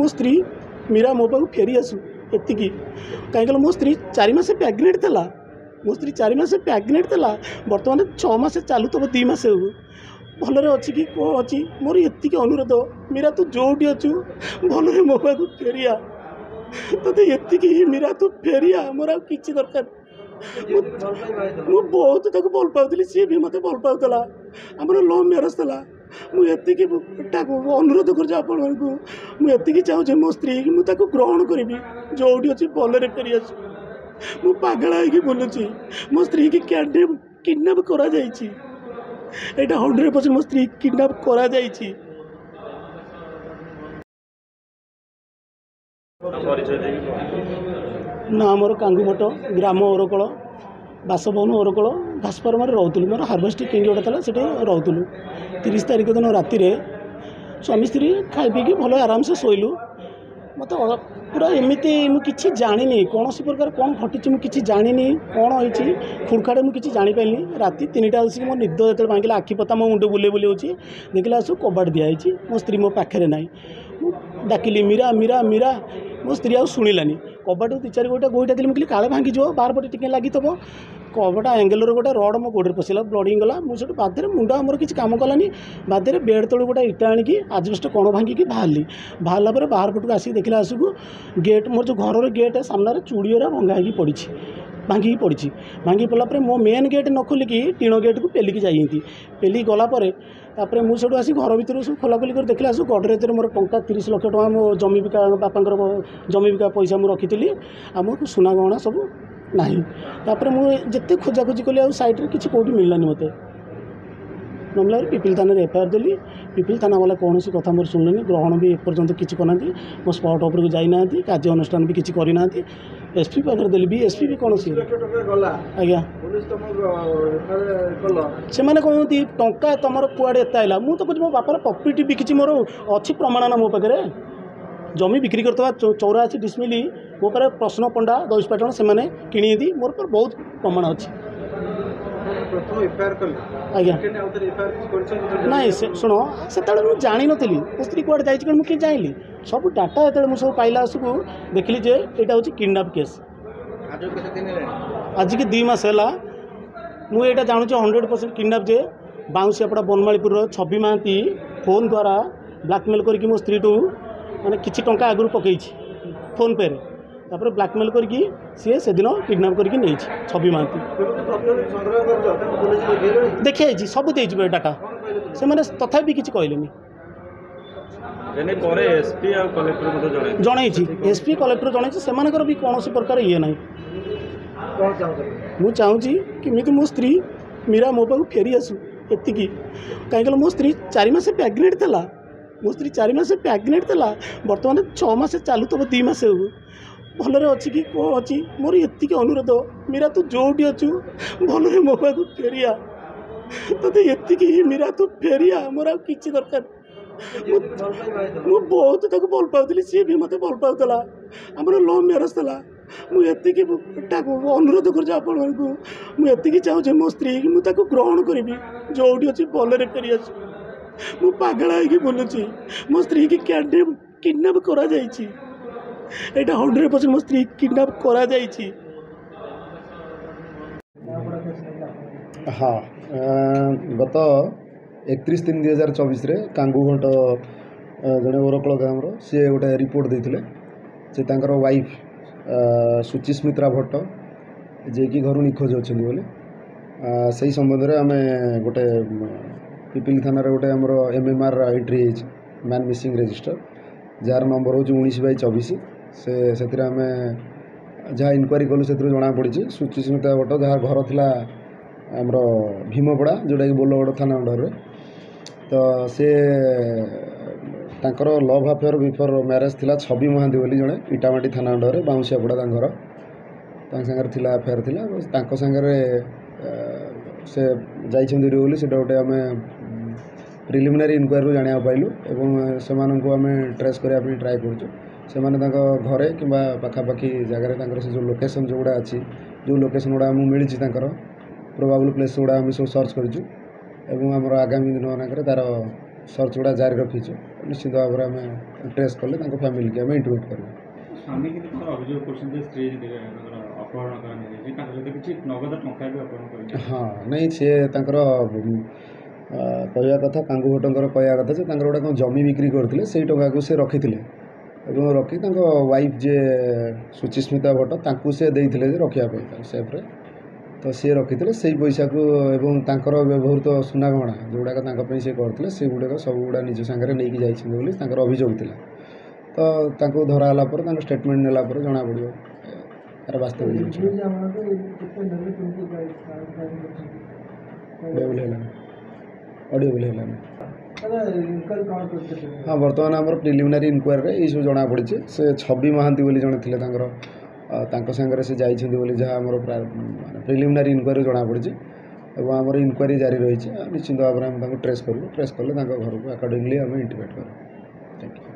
मो स्त्री मीरा मो पाक फेरी आसू एति कहीं मो स्त्री 4 मास प्रेग्नेंट था मो स्त्री 4 मास प्रेग्नेंट था बर्तमान 6 मास चालू तब 2 मास भलरे अच्छी कि कौन अच्छी मोर एति अनुरोध मीरा तू जोटी अच्छु भलरे मो पाक फेरिया ते एति मीरा तू फेरिया मोर आ किछि दरकार मु बहुत तक भल पाऊली सी भी मत भल पाला आमर लव मैरेज था मुझे अनुरोध कर चाहूँ मो स्त्री की मुझे ग्रहण करी जोटी अच्छी भलरे फेरी आस मु पागला हो बुलूची मो स्त्री की किडनैप करा जाइछि एटा 100% मो स्त्री किडनैप करा जाइछि। ना मोर कांगुमठ ग्राम ओरकल बासभवन ओरकल घासपारमार रोलु मोर हार्वेस्टिंग किंग गोटे था से रोलु 30 तारिख दिन राति स्वामी स्त्री खाई पीकी भल आराम से शोलु मत पूरा एमती मुझे जानी कौन प्रकार कौन घटी मुझे जानी कौन होती खुड़खाड़े मुझे जापारि राति 3टा बस मो निद जो भांगिला आखि पता मो मुंड बुले बुले होची देखला आसु कबाट दिखाई मो स्त्री मो पाखे ना डाकिली मीरा मीरा मीरा मो स्त्री आ शुणिलानी कबाट 2-4 गोटा गोईटा देली मुझे काले भांगी बार पटे टिके लगी थो कबाट एंगेलर गोटे रड मो गोड़े पशिला ब्लडिंग गला मुझे बाध्य मुंड आमर किसी कम कलानी बाध्य बेड तलू गोटे इटा आणिकी आजबेस्ट कण भांगिकी बाहर पर बाहर पटक आसिक देखला आसू गेट मोर जो घर गेट सामने चूड़ीरा भंगा पड़ी भांगिकी पड़ी भांगी पड़ापर मो मेन गेट न खोलिकी टीण गेट को पेलिकी जाइए पेली गलापर तापर मुझे आसी घर भितर सब खोलाखोली कर देखला आसू गडरेज मोर टंका 30 लाख टका मो जमी बिका बापांकर जमी बिका पैसा मुझे रखी आमको सुना गहना सब ना तापर मुझे खोजाखोजी कली आ साइड्रे किसी कौटी मिललानी मत नमला पिपिल थाना एफआईआर देली पिपिल थाना वाला कौन कथा मोर शुणुनि ग्रहण भी एपर्यंत किसी करना मो स्पॉट उपर को जाना कार्य अनुष्ठान भी किसी करना एसपी पाखे देली भी एसपी भी कौन आज्ञा से मैंने कहते टंका तुम कुआड़े एत आईला मुझे तो मो बापार प्रॉपर्टी बिकी मोर अच्छी प्रमाण ना मो पाखे जमी बिक्री करता 84 डिसमिल मो पर प्रश्न पंडा दईश पाटण से किणी मोर पर बहुत प्रमाण अच्छी आज्ञा ना शुण से जानी नी मो स्त्री कुआड़े जाइए मुझे जाइली सब डाटा जो मुझे सब पाइला आसू देखिली जे यहाँ हूँ किडनैप केस आज की 2 मास है मुझे जानूँ 100% किडनैप जे बाउंसियापड़ा बनमालीपुर छवि महांती फोन द्वारा ब्लैकमेल करके मो स्त्री टू माने किछि टंका आगुरी पकई फोन पे तापर ब्लैकमेल करके सी से दिन किडनैप करके नहीं छवि महांती देखिए सब दे डाटा से मैंने तथापि किसी कहलेनी जन एसपी कलेक्टर जन से भी कौन प्रकार ये ना मुझे चाहूँगी कि मो स्त्री मीरा मो पाक फेरी आसू एति कहीं मो स्त्री 4 मास प्रेग्नेंट था मो स्त्री 4 मास प्रेग्नेंट था बर्तमान 6 मास चालू तब 2 मास भलरे अच्छी कि कौन अच्छी मोर एति अनुरोध मीरा तू जोटी अच्छु भलरे मो पाक फेरिया ते एति मीरा तू फेरिया मोर आ किछि दरकार मु बहुत तक भल पाऊली सी भी मत भल पाला आमर लव मैरेज था मुझे अनुरोध कर चाहूँ मो स्त्री की मुझे ग्रहण करी जोटी अच्छी भलरे फेरी आस मु पागला हो बुलूची मो स्त्री की किडनैप करा जाइछि एटा 100% मो स्त्री किडनैप करा जाइछि। हाँ गत 31/3/2024 कांगुघंट जड़े ओरकल गाँव सी गोटे रिपोर्ट देते से वाइफ सुचिस्मित्रा भट्ट जे कि घर निखोज अच्छा बोले से संबंध में आम गोटे पिपिल थाना गोटे आमर MMR entry man missing register jar number हूँ 19/24 से आम जहाँ इनक्वारी कलु से जना पड़ी सुचिस्मिता भट्ट जहाँ घर थिला आमर भीमपड़ा जोटा कि बोलगड़ थाना अंडर तो से तांकर लव अफेयर बिफोर मैरेज थिला छवि महांती बोली जड़े इटामाटी थाना अंडर बाउंसियापड़ा घर सागर थिला अफेयर थिला तांको सागरे से जाइछन्ती बोली से गोटे आम प्रिलिमिनारी इनक्वारी जाना पाइलु एवं से आम ट्रेस करने ट्राए कर घरे कि पाखापाखि जगार से जो लोकेशन जो गुड़ा अच्छी जो लोकेशन गुड़ा आमको मिली प्रोबाबल प्लेस गुड़ा आम सब सर्च करूँ आगामी दिन मानक तार सर्च गुड़ा जारी रखीचु ନିଶ୍ଚିତ ଭାବରେ ଆମେ ଟ୍ରେସ୍ କଲେ ତାଙ୍କ ଫ୍ୟାମିଲିକି ଆମେ ଇଣ୍ଟିମେଟ୍ କରିବୁ। ସ୍ୱାମୀ କିନ୍ତୁ ତାଙ୍କର ଅଭିଯୋଗ କରୁଛନ୍ତି ଯେ ସ୍ତ୍ରୀ ତାଙ୍କର ଅପହରଣ କରାଯାଇଛି, ତାଙ୍କ ସହିତ କିଛି ନଗଦ ଟଙ୍କା ବି ଅପହରଣ କରିଛି। ହଁ ନାଇଁ ସିଏ ତାଙ୍କର କହିବା କଥା କାଙ୍ଗୁ ଭଟ୍ଟଙ୍କର କହିବା କଥା ଯେ ତାଙ୍କର ଗୋଟେ କ'ଣ ଜମି ବିକ୍ରି କରିଥିଲେ ସେଇ ଟଙ୍କାକୁ ସେ ରଖିଥିଲେ ଏବଂ ରଖି ତାଙ୍କ ୱାଇଫ୍ ଯିଏ ସୁଚିସ୍ମିତା ଭଟ୍ଟ ତାଙ୍କୁ ସେ ଦେଇଥିଲେ ଯେ ରଖିବା ପାଇଁ ତାଙ୍କ ସେଫ୍ରେ, ତ ସିଏ ରଖିଥିଲେ ସେଇ ପଇସାକୁ ଏବଂ ତାଙ୍କର ବ୍ୟବହୃତ ସୁନା ଗହଣା ଯେଉଁଗୁଡ଼ାକ ତାଙ୍କ ପାଇଁ ସେ କରିଥିଲେ ସେଗୁଡ଼ାକ ସବୁଗୁଡ଼ା ନିଜ ସାଙ୍ଗରେ ନେଇକି ଯାଇଛନ୍ତି ବୋଲି ତାଙ୍କର ଅଭିଯୋଗ ଥିଲା। ତ ତାଙ୍କୁ ଧରା ହେଲା ପରେ ତାଙ୍କ ଷ୍ଟେଟମେଣ୍ଟ ନେଲା ପରେ ଜଣାପଡ଼ିବ ତା'ର ବାସ୍ତବିକ ଜିନିଷ। ଅଡ଼ିଓ ହେଲାନି। ହଁ ବର୍ତ୍ତମାନ ଆମର ପ୍ରିଲିମିନାରୀ ଇନକ୍ୱାରୀରେ ଏଇସବୁ ଜଣାପଡ଼ିଛି। ସେ ଛବି ମହାନ୍ତି ବୋଲି ଜଣେ ଥିଲେ ତାଙ୍କ ସାଙ୍ଗରେ ସେ ଯାଇଛନ୍ତି ବୋଲି ଯାହା ଆମର ପ୍ରିଲିମିନାରୀ ଇନକ୍ୱାରୀ ଜଣାପଡ଼ିଛି ଏବଂ ଆମର ଇନକ୍ୱାରୀ ଜାରି ରହିଛି। ନିଶ୍ଚିତ ଭାବରେ ଆମେ ତାଙ୍କୁ ଟ୍ରେସ୍ କରିବୁ, ଟ୍ରେସ୍ କଲେ ତାଙ୍କ ଘରକୁ ଆକର୍ଡ଼ିଂଲି ଆମେ ଇଣ୍ଟିମେଟ୍ କରିବୁ। Thank you.